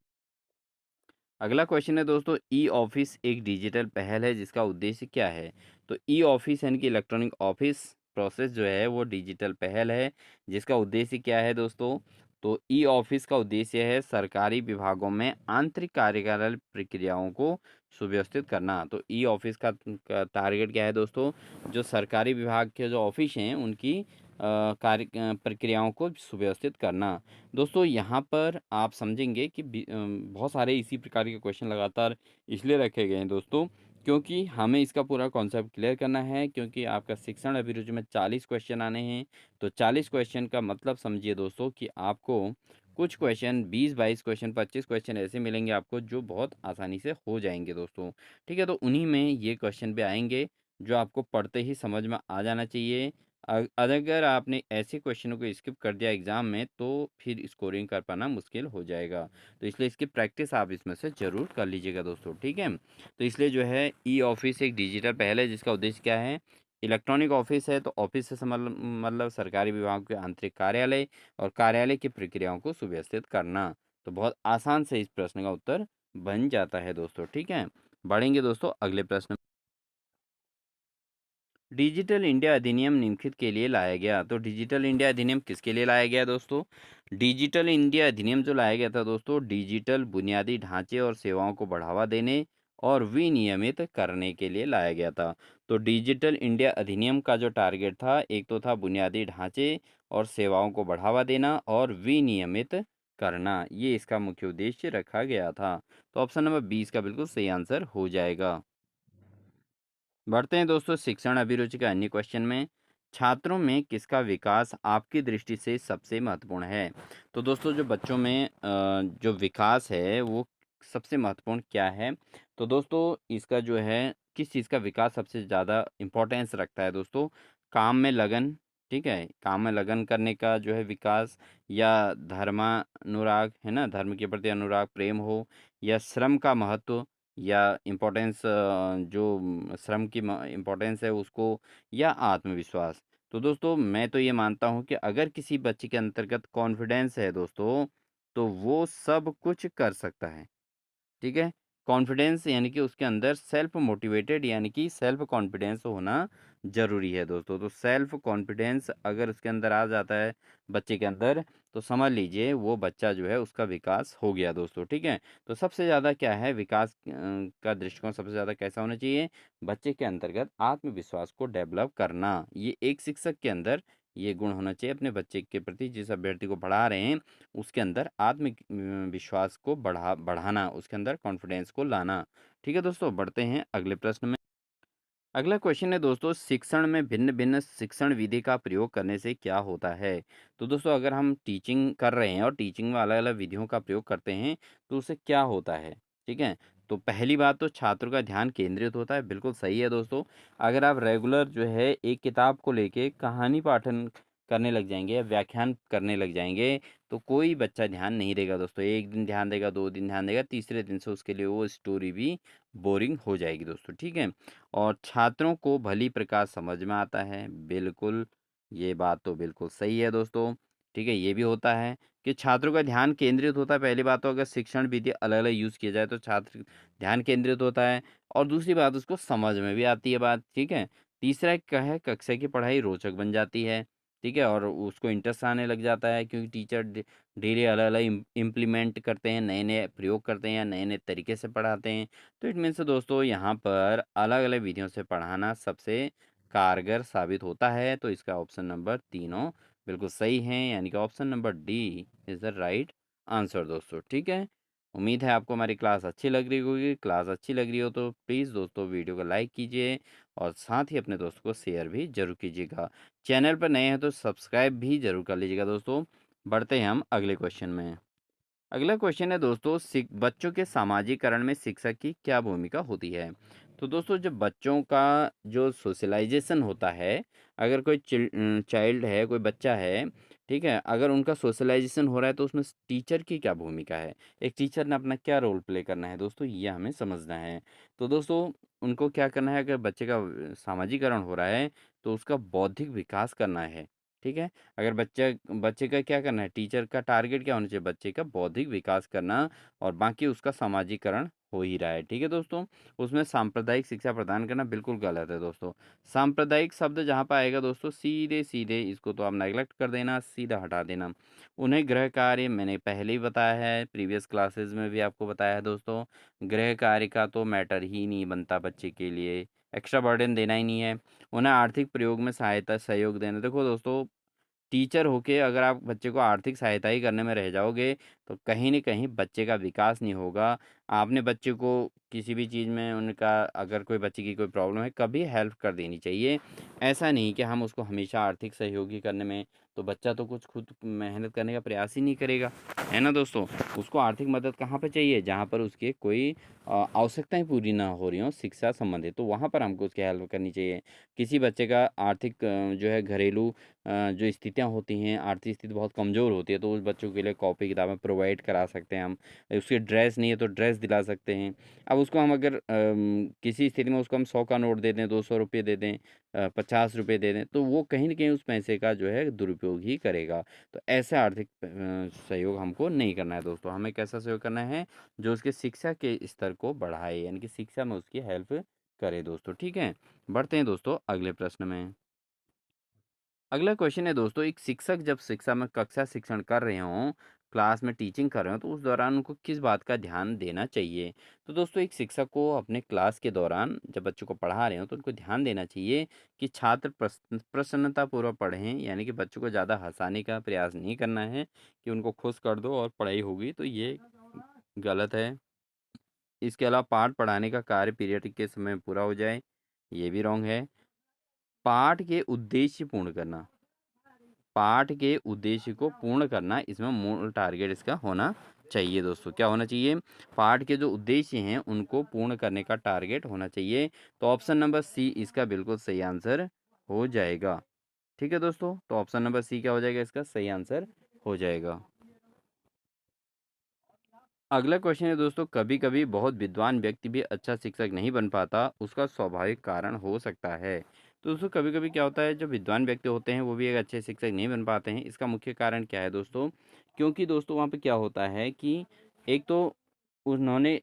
अगला क्वेश्चन है दोस्तों, ई ऑफिस एक डिजिटल पहल है जिसका उद्देश्य क्या है? तो ई ऑफिस यानी कि इलेक्ट्रॉनिक ऑफिस प्रोसेस जो है वो डिजिटल पहल है, जिसका उद्देश्य क्या है दोस्तों? तो ई ऑफिस का उद्देश्य है सरकारी विभागों में आंतरिक कार्यकाल प्रक्रियाओं को सुव्यवस्थित करना। तो ई ऑफिस का टारगेट क्या है दोस्तों? जो सरकारी विभाग के जो ऑफिस हैं उनकी प्रक्रियाओं को सुव्यवस्थित करना। दोस्तों यहाँ पर आप समझेंगे कि बहुत सारे इसी प्रकार के क्वेश्चन लगातार इसलिए रखे गए हैं दोस्तों, क्योंकि हमें इसका पूरा कॉन्सेप्ट क्लियर करना है, क्योंकि आपका शिक्षण अभिरुचि में 40 क्वेश्चन आने हैं। तो 40 क्वेश्चन का मतलब समझिए दोस्तों कि आपको कुछ क्वेश्चन 20-22 क्वेश्चन 25 क्वेश्चन ऐसे मिलेंगे आपको जो बहुत आसानी से हो जाएंगे दोस्तों। ठीक है, तो उन्हीं में ये क्वेश्चन भी आएंगे जो आपको पढ़ते ही समझ में आ जाना चाहिए। अगर आपने ऐसे क्वेश्चनों को स्किप कर दिया एग्ज़ाम में, तो फिर स्कोरिंग कर पाना मुश्किल हो जाएगा। तो इसलिए इसकी प्रैक्टिस आप इसमें से ज़रूर कर लीजिएगा दोस्तों, ठीक है। तो इसलिए जो है ई ऑफिस एक डिजिटल पहल है जिसका उद्देश्य क्या है? इलेक्ट्रॉनिक ऑफिस है, तो ऑफिस से मतलब सरकारी विभाग के आंतरिक कार्यालय और कार्यालय की प्रक्रियाओं को सुव्यवस्थित करना। तो बहुत आसान से इस प्रश्न का उत्तर बन जाता है दोस्तों, ठीक है। बढ़ेंगे दोस्तों अगले प्रश्न। डिजिटल इंडिया अधिनियम निम्नलिखित के लिए लाया गया। तो डिजिटल इंडिया अधिनियम किसके लिए लाया गया दोस्तों? डिजिटल इंडिया अधिनियम जो लाया गया था दोस्तों, डिजिटल बुनियादी ढांचे और सेवाओं को बढ़ावा देने और विनियमित करने के लिए लाया गया था। तो डिजिटल इंडिया अधिनियम का जो टारगेट था, एक तो था बुनियादी ढांचे और सेवाओं को बढ़ावा देना और विनियमित करना, ये इसका मुख्य उद्देश्य रखा गया था। तो ऑप्शन नंबर 20 का बिल्कुल सही आंसर हो जाएगा। बढ़ते हैं दोस्तों शिक्षण अभिरुचि का अन्य क्वेश्चन में। छात्रों में किसका विकास आपकी दृष्टि से सबसे महत्वपूर्ण है? तो दोस्तों जो बच्चों में जो विकास है वो सबसे महत्वपूर्ण क्या है? तो दोस्तों इसका जो है, किस चीज़ का विकास सबसे ज़्यादा इम्पोर्टेंस रखता है दोस्तों? काम में लगन, ठीक है, काम में लगन करने का जो है विकास, या धर्मानुराग है ना, धर्म के प्रति अनुराग प्रेम हो, या श्रम का महत्व, या इम्पोर्टेंस जो श्रम की इम्पोर्टेंस है उसको, या आत्मविश्वास। तो दोस्तों मैं तो ये मानता हूँ कि अगर किसी बच्चे के अंतर्गत कॉन्फिडेंस है दोस्तों, तो वो सब कुछ कर सकता है। ठीक है? कॉन्फिडेंस यानी कि उसके अंदर सेल्फ मोटिवेटेड यानी कि सेल्फ कॉन्फिडेंस होना ज़रूरी है दोस्तों। तो सेल्फ कॉन्फिडेंस अगर उसके अंदर आ जाता है बच्चे के अंदर, तो समझ लीजिए वो बच्चा जो है उसका विकास हो गया दोस्तों, ठीक है? तो सबसे ज़्यादा क्या है विकास का दृष्टिकोण सबसे ज़्यादा कैसा होना चाहिए? बच्चे के अंतर्गत आत्मविश्वास को डेवलप करना। ये एक शिक्षक के अंदर ये गुण होना चाहिए अपने बच्चे के प्रति, जिस अभ्यर्थी को पढ़ा रहे हैं उसके अंदर विश्वास को बढ़ाना, उसके अंदर कॉन्फिडेंस को लाना। ठीक है दोस्तों, बढ़ते हैं अगले प्रश्न में। अगला क्वेश्चन है दोस्तों, शिक्षण में भिन्न भिन्न शिक्षण विधि का प्रयोग करने से क्या होता है? तो दोस्तों अगर हम टीचिंग कर रहे हैं और टीचिंग में अलग अलग विधियों का प्रयोग करते हैं, तो उससे क्या होता है? ठीक है, तो पहली बात तो छात्रों का ध्यान केंद्रित होता है, बिल्कुल सही है दोस्तों। अगर आप रेगुलर जो है एक किताब को लेके कहानी पाठन करने लग जाएंगे या व्याख्यान करने लग जाएंगे, तो कोई बच्चा ध्यान नहीं देगा दोस्तों। एक दिन ध्यान देगा, 2 दिन ध्यान देगा, तीसरे दिन से उसके लिए वो स्टोरी भी बोरिंग हो जाएगी दोस्तों, ठीक है? और छात्रों को भली प्रकार समझ में आता है, बिल्कुल, ये बात तो बिल्कुल सही है दोस्तों, ठीक है? ये भी होता है कि छात्रों का ध्यान केंद्रित होता है। पहली बात तो अगर शिक्षण विधि अलग-अलग यूज़ किया जाए तो छात्र ध्यान केंद्रित होता है, और दूसरी बात उसको समझ में भी आती है बात, ठीक है? तीसरा क्या है, कक्षा की पढ़ाई रोचक बन जाती है, ठीक है? और उसको इंटरेस्ट आने लग जाता है क्योंकि टीचर डेली अलग-अलग इम्प्लीमेंट करते हैं, नए-नए प्रयोग करते हैं या नए-नए तरीके से पढ़ाते हैं। तो इट मीन्स दोस्तों यहाँ पर अलग-अलग विधियों से पढ़ाना सबसे कारगर साबित होता है। तो इसका ऑप्शन नंबर तीनों बिल्कुल सही है, यानी कि option number D is the right answer दोस्तों, ठीक है? उम्मीद है आपको हमारी क्लास अच्छी लग रही होगी। क्लास अच्छी लग रही हो तो प्लीज़ दोस्तों वीडियो को लाइक कीजिए और साथ ही अपने दोस्तों को शेयर भी ज़रूर कीजिएगा। चैनल पर नए हैं तो सब्सक्राइब भी ज़रूर कर लीजिएगा दोस्तों। बढ़ते हैं हम अगले क्वेश्चन में। अगला क्वेश्चन है दोस्तों, बच्चों के सामाजिकरण में शिक्षक की क्या भूमिका होती है? तो दोस्तों जब बच्चों का जो सोशलाइजेशन होता है, अगर कोई चाइल्ड है, कोई बच्चा है, ठीक है, अगर उनका सोशलाइजेशन हो रहा है तो उसमें टीचर की क्या भूमिका है? एक टीचर ने अपना क्या रोल प्ले करना है दोस्तों, ये हमें समझना है। तो दोस्तों उनको क्या करना है, अगर बच्चे का सामाजिकरण हो रहा है तो उसका बौद्धिक विकास करना है, ठीक है? अगर बच्चे का क्या करना है, टीचर का टारगेट क्या होना चाहिए, बच्चे का बौद्धिक विकास करना, और बाकी उसका सामाजिकरण हो ही रहा है, ठीक है दोस्तों? उसमें सांप्रदायिक शिक्षा प्रदान करना बिल्कुल गलत है दोस्तों। सांप्रदायिक शब्द जहाँ पर आएगा दोस्तों, सीधे सीधे इसको तो आप नेगलेक्ट कर देना, सीधा हटा देना। उन्हें गृह कार्य मैंने पहले ही बताया है, प्रीवियस क्लासेस में भी आपको बताया है दोस्तों, गृह कार्य का तो मैटर ही नहीं बनता बच्चे के लिए, एक्स्ट्रा बर्डन देना ही नहीं है। उन्हें आर्थिक प्रयोग में सहायता सहयोग देना, देखो दोस्तों टीचर होके अगर आप बच्चे को आर्थिक सहायता ही करने में रह जाओगे, तो कहीं न कहीं बच्चे का विकास नहीं होगा। आपने बच्चे को किसी भी चीज़ में उनका, अगर कोई बच्चे की कोई प्रॉब्लम है, कभी हेल्प कर देनी चाहिए। ऐसा नहीं कि हम उसको हमेशा आर्थिक सहयोग ही करने में, तो बच्चा तो कुछ खुद मेहनत करने का प्रयास ही नहीं करेगा, है ना दोस्तों? उसको आर्थिक मदद कहाँ पे चाहिए? जहाँ पर उसके कोई आवश्यकताएँ पूरी ना हो रही हों शिक्षा संबंधित, तो वहाँ पर हमको उसकी हेल्प करनी चाहिए। किसी बच्चे का आर्थिक जो है घरेलू जो स्थितियाँ होती हैं, आर्थिक स्थिति बहुत कमज़ोर होती है, तो उस बच्चों के लिए कॉपी किताबें प्रोवाइड करा सकते हैं हम। उसकी ड्रेस नहीं है तो ड्रेस दिला सकते हैं। अब उसको हम अगर किसी स्थिति में उसको हम 100 का नोट दे दें, 200 रुपये दे दें, 50 रुपये दे दें, तो वो कहीं न कहीं उस पैसे का जो है दुरुपयोग ही करेगा। तो ऐसा आर्थिक सहयोग हमको नहीं करना है दोस्तों। हमें कैसा सहयोग करना है? जो उसके शिक्षा के स्तर को बढ़ाए, यानी कि शिक्षा में उसकी हेल्प करे दोस्तों, ठीक है? बढ़ते हैं दोस्तों अगले प्रश्न में। अगला क्वेश्चन है दोस्तों, एक शिक्षक जब शिक्षा में कक्षा शिक्षण कर रहे हों, क्लास में टीचिंग कर रहे हो, तो उस दौरान उनको किस बात का ध्यान देना चाहिए? तो दोस्तों एक शिक्षक को अपने क्लास के दौरान जब बच्चों को पढ़ा रहे हो तो उनको ध्यान देना चाहिए कि छात्र प्रसन्नतापूर्वक पढ़ें, यानी कि बच्चों को ज़्यादा हंसाने का प्रयास नहीं करना है कि उनको खुश कर दो और पढ़ाई होगी, तो ये गलत है। इसके अलावा पाठ पढ़ाने का कार्य पीरियड के समय में पूरा हो जाए, ये भी रॉन्ग है। पाठ के उद्देश्य पूर्ण करना, पाठ के उद्देश्य को पूर्ण करना इसमें मूल टारगेट इसका होना चाहिए दोस्तों। क्या होना चाहिए? पाठ के जो उद्देश्य हैं उनको पूर्ण करने का टारगेट होना चाहिए। तो ऑप्शन नंबर सी इसका बिल्कुल सही आंसर हो जाएगा। ठीक है दोस्तों, तो ऑप्शन नंबर सी क्या हो जाएगा? इसका सही आंसर हो जाएगा। अगला क्वेश्चन है दोस्तों, कभी कभी बहुत विद्वान व्यक्ति भी अच्छा शिक्षक नहीं बन पाता, उसका स्वाभाविक कारण हो सकता है। तो दोस्तों कभी कभी क्या होता है, जो विद्वान व्यक्ति होते हैं वो भी एक अच्छे शिक्षक नहीं बन पाते हैं। इसका मुख्य कारण क्या है दोस्तों? क्योंकि दोस्तों वहाँ पे क्या होता है कि एक तो उन्होंने,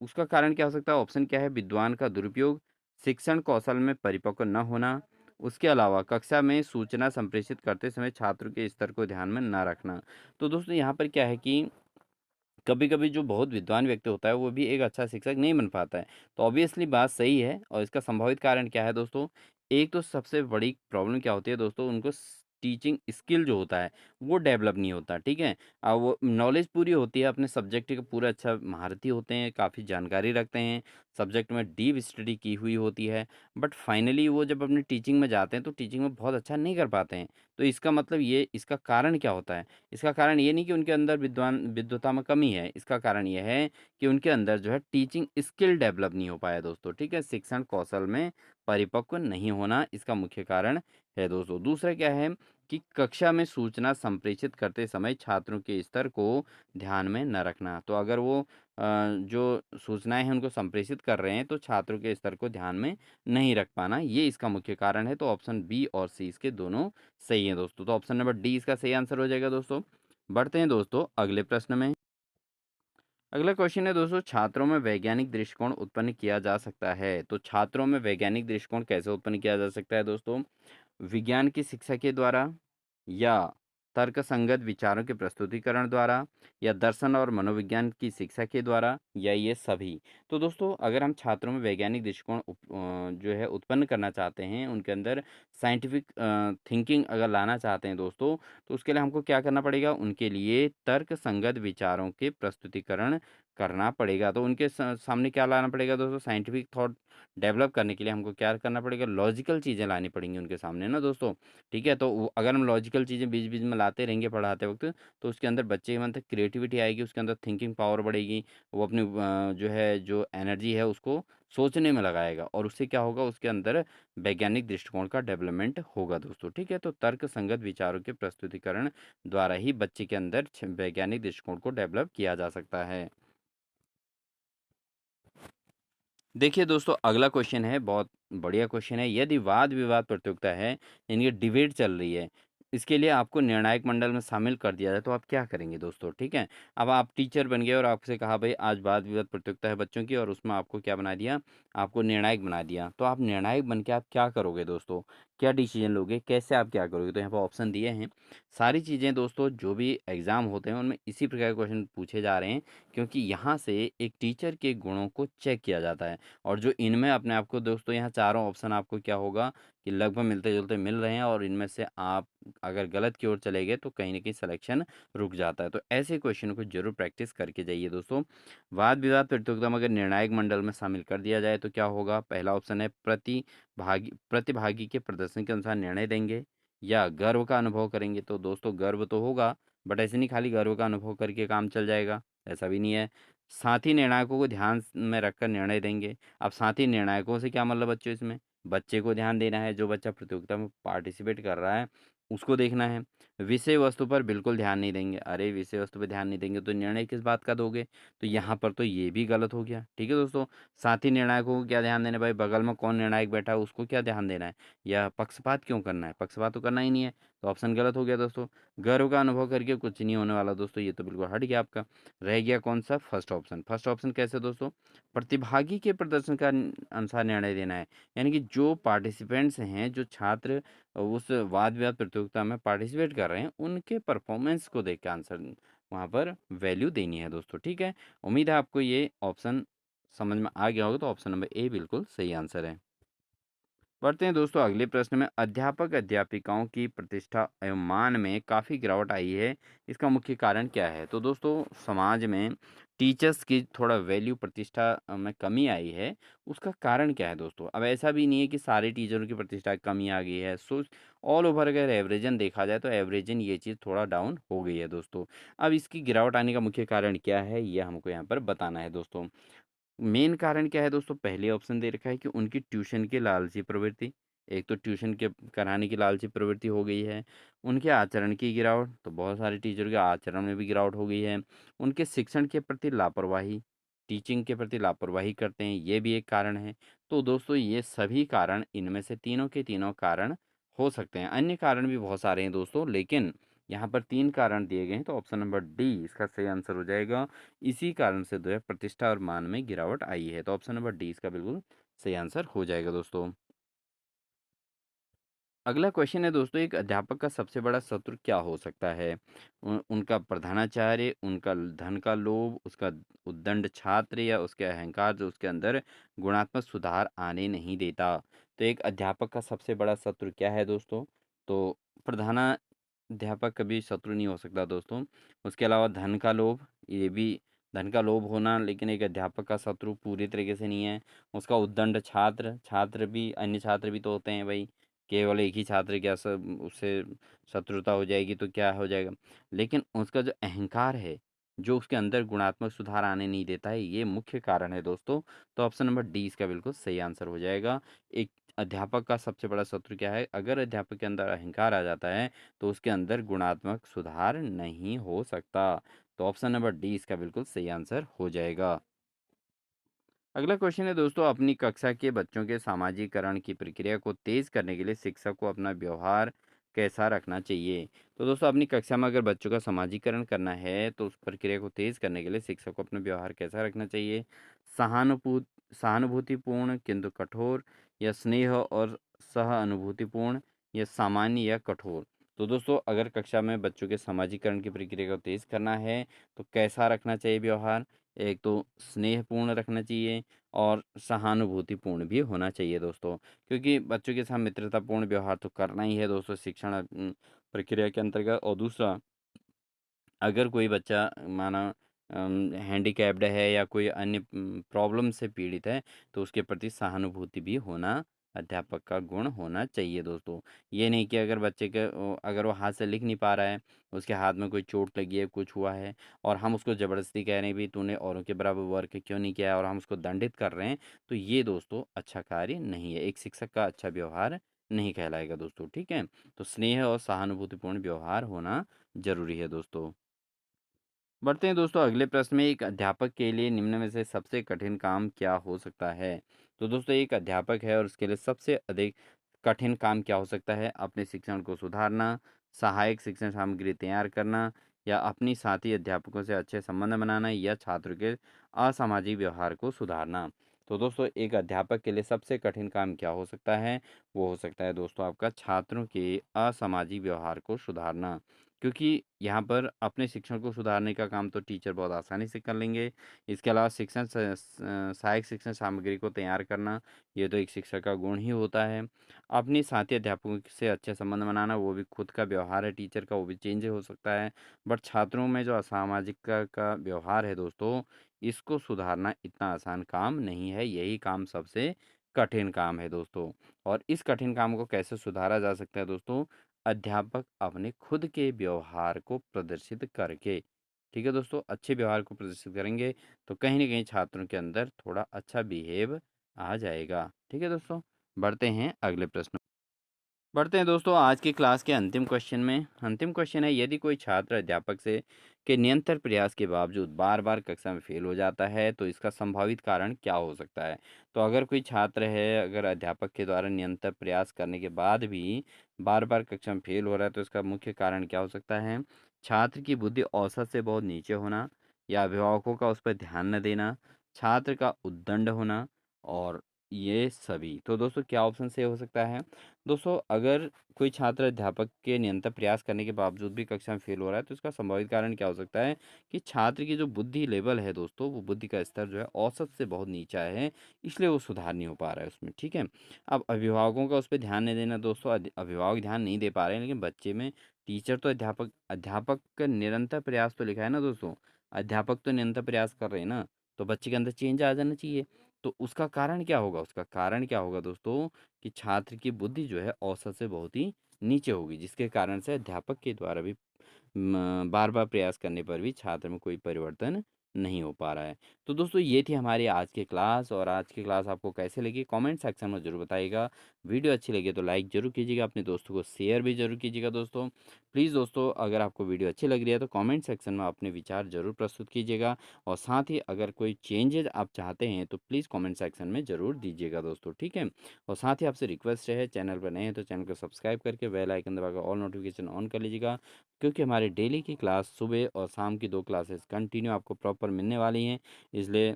उसका कारण क्या हो सकता है? ऑप्शन क्या है? विद्वान का दुरुपयोग, शिक्षण कौशल में परिपक्व न होना, उसके अलावा कक्षा में सूचना संप्रेषित करते समय छात्र के स्तर को ध्यान में न रखना। तो दोस्तों यहाँ पर क्या है कि कभी-कभी जो बहुत विद्वान व्यक्ति होता है, वो भी एक अच्छा शिक्षक नहीं बन पाता है। तो ऑब्वियसली बात सही है, और इसका संभावित कारण क्या है दोस्तों? एक तो सबसे बड़ी प्रॉब्लम क्या होती है दोस्तों, उनको टीचिंग स्किल जो होता है, वो डेवलप नहीं होता, ठीक है? वो नॉलेज पूरी होती है, अपने सब्जेक्ट का पूरा अच्छा महारथी होते हैं, काफ़ी जानकारी रखते हैं, सब्जेक्ट में डीप स्टडी की हुई होती है, बट फाइनली वो जब अपनी टीचिंग में जाते हैं, तो टीचिंग में बहुत अच्छा नहीं कर पाते हैं। तो इसका मतलब ये, इसका कारण क्या होता है? इसका कारण ये नहीं कि उनके अंदर विद्वता में कमी है, इसका कारण ये है कि उनके अंदर जो है टीचिंग स्किल डेवलप नहीं हो पाया दोस्तों, ठीक है? शिक्षण कौशल में परिपक्व नहीं होना इसका मुख्य कारण है दोस्तों। दूसरा क्या है कि कक्षा में सूचना संप्रेषित करते समय छात्रों के स्तर को ध्यान में न रखना। तो अगर वो जो सूचनाएँ हैं उनको संप्रेषित कर रहे हैं, तो छात्रों के स्तर को ध्यान में नहीं रख पाना, ये इसका मुख्य कारण है। तो ऑप्शन बी और सी इसके दोनों सही है दोस्तों। तो ऑप्शन नंबर डी इसका सही आंसर हो जाएगा दोस्तों। बढ़ते हैं दोस्तों अगले प्रश्न में। अगला क्वेश्चन है दोस्तों, छात्रों में वैज्ञानिक दृष्टिकोण उत्पन्न किया जा सकता है। तो छात्रों में वैज्ञानिक दृष्टिकोण कैसे उत्पन्न किया जा सकता है दोस्तों? विज्ञान की शिक्षा के द्वारा, या तर्कसंगत विचारों के प्रस्तुतिकरण द्वारा, या दर्शन और मनोविज्ञान की शिक्षा के द्वारा, या ये सभी। तो दोस्तों अगर हम छात्रों में वैज्ञानिक दृष्टिकोण जो है उत्पन्न करना चाहते हैं, उनके अंदर साइंटिफिक थिंकिंग अगर लाना चाहते हैं दोस्तों, तो उसके लिए हमको क्या करना पड़ेगा? उनके लिए तर्कसंगत विचारों के प्रस्तुतिकरण करना पड़ेगा। तो उनके सामने क्या लाना पड़ेगा दोस्तों? साइंटिफिक थॉट डेवलप करने के लिए हमको क्या करना पड़ेगा? लॉजिकल चीज़ें लानी पड़ेंगी उनके सामने ना दोस्तों, ठीक है? तो अगर हम लॉजिकल चीज़ें बीच-बीच में लाते रहेंगे पढ़ाते वक़्त, तो उसके अंदर बच्चे के अंदर क्रिएटिविटी आएगी, उसके अंदर थिंकिंग पावर बढ़ेगी। वो अपनी जो है जो एनर्जी है उसको सोचने में लगाएगा, और उससे क्या होगा? उसके अंदर वैज्ञानिक दृष्टिकोण का डेवलपमेंट होगा दोस्तों, ठीक है? तो तर्कसंगत विचारों के प्रस्तुतिकरण द्वारा ही बच्चे के अंदर वैज्ञानिक दृष्टिकोण को डेवलप किया जा सकता है। देखिए दोस्तों अगला क्वेश्चन है, बहुत बढ़िया क्वेश्चन है। यदि वाद विवाद प्रतियोगिता है, यानी कि डिबेट चल रही है, इसके लिए आपको निर्णायक मंडल में शामिल कर दिया जाए, तो आप क्या करेंगे दोस्तों? ठीक है, अब आप टीचर बन गए और आपसे कहा भाई आज वाद विवाद प्रतियोगिता है बच्चों की, और उसमें आपको क्या बना दिया? आपको निर्णायक बना दिया। तो आप निर्णायक बन के आप क्या करोगे दोस्तों? क्या डिसीजन लोगे? कैसे आप क्या करोगे? तो यहाँ पर ऑप्शन दिए हैं। सारी चीज़ें दोस्तों, जो भी एग्जाम होते हैं उनमें इसी प्रकार के क्वेश्चन पूछे जा रहे हैं, क्योंकि यहाँ से एक टीचर के गुणों को चेक किया जाता है। और जो इनमें अपने आप को दोस्तों, यहाँ चारों ऑप्शन आपको क्या होगा कि लगभग मिलते-जुलते मिल रहे हैं, और इनमें से आप अगर गलत की ओर चले गए तो कहीं न कहीं सिलेक्शन रुक जाता है। तो ऐसे क्वेश्चन को ज़रूर प्रैक्टिस करके जाइए दोस्तों। वाद-विवाद प्रतियोगिता में अगर निर्णायक मंडल में शामिल कर दिया जाए तो क्या होगा? पहला ऑप्शन है प्रतिभागी के प्रदर्शन के अनुसार निर्णय देंगे, या गर्व का अनुभव करेंगे। तो दोस्तों गर्व तो होगा, बट ऐसे नहीं खाली गर्व का अनुभव करके काम चल जाएगा, ऐसा भी नहीं है। साथी निर्णायकों को ध्यान में रखकर निर्णय देंगे। अब साथी निर्णायकों से क्या मतलब बच्चों? इसमें बच्चे को ध्यान देना है, जो बच्चा प्रतियोगिता में पार्टिसिपेट कर रहा है उसको देखना है। विषय वस्तु पर बिल्कुल ध्यान नहीं देंगे। अरे विषय वस्तु पे ध्यान नहीं देंगे तो निर्णय किस बात का दोगे? तो यहाँ पर तो ये भी गलत हो गया, ठीक है दोस्तों? साथी निर्णायकों को क्या ध्यान देना है? भाई बगल में कौन निर्णायक बैठा है उसको क्या ध्यान देना है? या पक्षपात क्यों करना है? पक्षपात तो करना ही नहीं है। तो ऑप्शन गलत हो गया दोस्तों। गर्व का अनुभव करके कुछ नहीं होने वाला दोस्तों, ये तो बिल्कुल हट गया आपका। रह गया कौन सा? First option. फर्स्ट ऑप्शन कैसे दोस्तों? प्रतिभागी के प्रदर्शन का अनुसार निर्णय देना है। यानी कि जो पार्टिसिपेंट्स हैं, जो छात्र उस वाद विवाद प्रतियोगिता में पार्टिसिपेट कर रहे हैं, उनके परफॉर्मेंस को देख के आंसर वहाँ पर वैल्यू देनी है दोस्तों, ठीक है। उम्मीद है आपको ये ऑप्शन समझ में आ गया होगा, तो ऑप्शन नंबर ए बिल्कुल सही आंसर है। बढ़ते हैं दोस्तों अगले प्रश्न में। अध्यापक अध्यापिकाओं की प्रतिष्ठा एवं मान में काफ़ी गिरावट आई है, इसका मुख्य कारण क्या है? तो दोस्तों समाज में टीचर्स की थोड़ा वैल्यू प्रतिष्ठा में कमी आई है, उसका कारण क्या है दोस्तों? अब ऐसा भी नहीं है कि सारे टीचरों की प्रतिष्ठा कमी आ गई है। सो ऑल ओवर अगर एवरेजन देखा जाए तो एवरेजन ये चीज़ थोड़ा डाउन हो गई है दोस्तों। अब इसकी गिरावट आने का मुख्य कारण क्या है, ये हमको यहाँ पर बताना है दोस्तों। मेन कारण क्या है दोस्तों? पहले ऑप्शन दे रखा है कि उनकी ट्यूशन की लालची प्रवृत्ति। एक तो ट्यूशन के कराने की लालची प्रवृत्ति हो गई है। उनके आचरण की गिरावट, तो बहुत सारे टीचर के आचरण में भी गिरावट हो गई है। उनके शिक्षण के प्रति लापरवाही, टीचिंग के प्रति लापरवाही करते हैं, ये भी एक कारण है। तो दोस्तों ये सभी कारण, इनमें से तीनों के तीनों कारण हो सकते हैं। अन्य कारण भी बहुत सारे हैं दोस्तों, लेकिन यहाँ पर 3 कारण दिए गए हैं, तो ऑप्शन नंबर डी इसका सही आंसर हो जाएगा। इसी कारण से जो है प्रतिष्ठा और मान में गिरावट आई है, तो ऑप्शन नंबर डी इसका बिल्कुल सही आंसर हो जाएगा दोस्तों। अगला क्वेश्चन है दोस्तों, एक अध्यापक का सबसे बड़ा शत्रु क्या हो सकता है? उनका प्रधानाचार्य, उनका धन का लोभ, उसका उद्दंड छात्र, या उसके अहंकार जो उसके अंदर गुणात्मक सुधार आने नहीं देता। तो एक अध्यापक का सबसे बड़ा शत्रु क्या है दोस्तों? तो प्रधानाध्यापक कभी शत्रु नहीं हो सकता दोस्तों। उसके अलावा धन का लोभ, ये भी धन का लोभ होना, लेकिन एक अध्यापक का शत्रु पूरी तरीके से नहीं है। उसका उद्दंड छात्र, छात्र भी, अन्य छात्र भी तो होते हैं भाई। केवल एक ही छात्र क्या सब उससे शत्रुता हो जाएगी तो क्या हो जाएगा? लेकिन उसका जो अहंकार है, जो उसके अंदर गुणात्मक सुधार आने नहीं देता है, ये मुख्य कारण है दोस्तों। तो ऑप्शन नंबर डी इसका बिल्कुल सही आंसर हो जाएगा। एक अध्यापक का सबसे बड़ा शत्रु क्या है? अगर अध्यापक के अंदर अहंकार आ जाता है, तो उसके अंदर गुणात्मक सुधार नहीं हो सकता। तो ऑप्शन नंबर डी इसका बिल्कुल सही आंसर हो जाएगा। अगला क्वेश्चन है दोस्तों, अपनी कक्षा के बच्चों के सामाजिकरण की प्रक्रिया को तेज करने के लिए शिक्षक को अपना व्यवहार कैसा रखना चाहिए? तो दोस्तों अपनी कक्षा में अगर बच्चों का सामाजिकरण करना है, तो उस प्रक्रिया को तेज करने के लिए शिक्षक को अपना व्यवहार कैसा रखना चाहिए? सहानुभूतिपूर्ण किंतु कठोर, या स्नेह और सहानुभूतिपूर्ण, या सामान्य या कठोर? तो दोस्तों अगर कक्षा में बच्चों के सामाजिकरण की प्रक्रिया को तेज करना है, तो कैसा रखना चाहिए व्यवहार? एक तो स्नेहपूर्ण रखना चाहिए, और सहानुभूतिपूर्ण भी होना चाहिए दोस्तों। क्योंकि बच्चों के साथ मित्रतापूर्ण व्यवहार तो करना ही है दोस्तों शिक्षण प्रक्रिया के अंतर्गत। और दूसरा, अगर कोई बच्चा माना हैंडीकैप्ड है या कोई अन्य प्रॉब्लम से पीड़ित है, तो उसके प्रति सहानुभूति भी होना अध्यापक का गुण होना चाहिए दोस्तों। ये नहीं कि अगर बच्चे के अगर वो हाथ से लिख नहीं पा रहा है, उसके हाथ में कोई चोट लगी है, कुछ हुआ है, और हम उसको ज़बरदस्ती कह रहे हैं भी तूने औरों के बराबर वर्क क्यों नहीं किया है, और हम उसको दंडित कर रहे हैं, तो ये दोस्तों अच्छा कार्य नहीं है। एक शिक्षक का अच्छा व्यवहार नहीं कहलाएगा दोस्तों, ठीक है। तो स्नेह और सहानुभूतिपूर्ण व्यवहार होना ज़रूरी है दोस्तों। बढ़ते हैं दोस्तों अगले प्रश्न में। एक अध्यापक के लिए निम्न में से सबसे कठिन काम क्या हो सकता है? तो दोस्तों एक अध्यापक है और उसके लिए सबसे अधिक कठिन काम क्या हो सकता है? अपने शिक्षण को सुधारना, सहायक शिक्षण सामग्री तैयार करना, या अपनी साथी अध्यापकों से अच्छे संबंध बनाना, या छात्रों के असामाजिक व्यवहार को सुधारना। तो दोस्तों एक अध्यापक के लिए सबसे कठिन काम क्या हो सकता है? वो हो सकता है दोस्तों आपका छात्रों के असामाजिक व्यवहार को सुधारना। क्योंकि यहाँ पर अपने शिक्षण को सुधारने का काम तो टीचर बहुत आसानी से कर लेंगे। इसके अलावा सहायक शिक्षण सामग्री को तैयार करना, ये तो एक शिक्षक का गुण ही होता है। अपनी साथी अध्यापकों से अच्छे संबंध बनाना, वो भी खुद का व्यवहार है टीचर का, वो भी चेंज हो सकता है। बट छात्रों में जो असामाजिक का व्यवहार है दोस्तों, इसको सुधारना इतना आसान काम नहीं है, यही काम सबसे कठिन काम है दोस्तों। और इस कठिन काम को कैसे सुधारा जा सकता है दोस्तों? अध्यापक अपने खुद के व्यवहार को प्रदर्शित करके, ठीक है दोस्तों, अच्छे व्यवहार को प्रदर्शित करेंगे, तो कहीं ना कहीं छात्रों के अंदर थोड़ा अच्छा बिहेव आ जाएगा, ठीक है दोस्तों। बढ़ते हैं अगले प्रश्न। बढ़ते हैं दोस्तों आज की क्लास के अंतिम क्वेश्चन में। अंतिम क्वेश्चन है, यदि कोई छात्र अध्यापक से के निरंतर प्रयास के बावजूद बार बार कक्षा में फेल हो जाता है तो इसका संभावित कारण क्या हो सकता है। तो अगर कोई छात्र है, अगर अध्यापक के द्वारा निरंतर प्रयास करने के बाद भी बार बार कक्षा में फेल हो रहा है तो इसका मुख्य कारण क्या हो सकता है। छात्र की बुद्धि औसत से बहुत नीचे होना, या अभिभावकों का उस पर ध्यान न देना, छात्र का उद्दंड होना, और ये सभी। तो दोस्तों क्या ऑप्शन से हो सकता है। दोस्तों अगर कोई छात्र अध्यापक के निरंतर प्रयास करने के बावजूद भी कक्षा में फेल हो रहा है तो इसका संभावित कारण क्या हो सकता है कि छात्र की जो बुद्धि लेवल है दोस्तों, वो बुद्धि का स्तर जो है औसत से बहुत नीचा है, इसलिए वो सुधार नहीं हो पा रहा है उसमें। ठीक है। अब अभिभावकों का उस पर ध्यान नहीं देना दोस्तों, अभिभावक ध्यान नहीं दे पा रहे हैं लेकिन बच्चे में टीचर तो अध्यापक अध्यापक का निरंतर प्रयास तो लिखा है ना दोस्तों, अध्यापक तो निरंतर प्रयास कर रहे हैं ना, तो बच्चे के अंदर चेंज आ जाना चाहिए। तो उसका कारण क्या होगा, उसका कारण क्या होगा दोस्तों, कि छात्र की बुद्धि जो है औसत से बहुत ही नीचे होगी, जिसके कारण से अध्यापक के द्वारा भी बार बार प्रयास करने पर भी छात्र में कोई परिवर्तन नहीं हो पा रहा है। तो दोस्तों ये थी हमारी आज की क्लास, और आज की क्लास आपको कैसे लगी कमेंट सेक्शन में ज़रूर बताइएगा। वीडियो अच्छी लगी तो लाइक ज़रूर कीजिएगा, अपने दोस्तों को शेयर भी ज़रूर कीजिएगा दोस्तों। प्लीज़ दोस्तों अगर आपको वीडियो अच्छी लग रही है तो कमेंट सेक्शन में अपने विचार ज़रूर प्रस्तुत कीजिएगा, और साथ ही अगर कोई चेंजेस आप चाहते हैं तो प्लीज़ कमेंट सेक्शन में ज़रूर दीजिएगा दोस्तों। ठीक है। और साथ ही आपसे रिक्वेस्ट है, चैनल पर नए हैं तो चैनल को सब्सक्राइब करके बेल आइकन दबाकर ऑल नोटिफिकेशन ऑन कर लीजिएगा, क्योंकि हमारे डेली की क्लास सुबह और शाम की 2 क्लासेस कंटिन्यू आपको प्रॉपर मिलने वाली हैं। इसलिए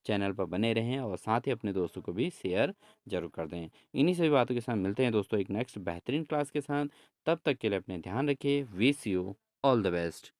चैनल पर बने रहें और साथ ही अपने दोस्तों को भी शेयर ज़रूर कर दें। इन्हीं सभी बातों के साथ मिलते हैं दोस्तों एक नेक्स्ट बेहतरीन क्लास के साथ। तब तक के लिए अपने ध्यान रखिए। Wish you all the best.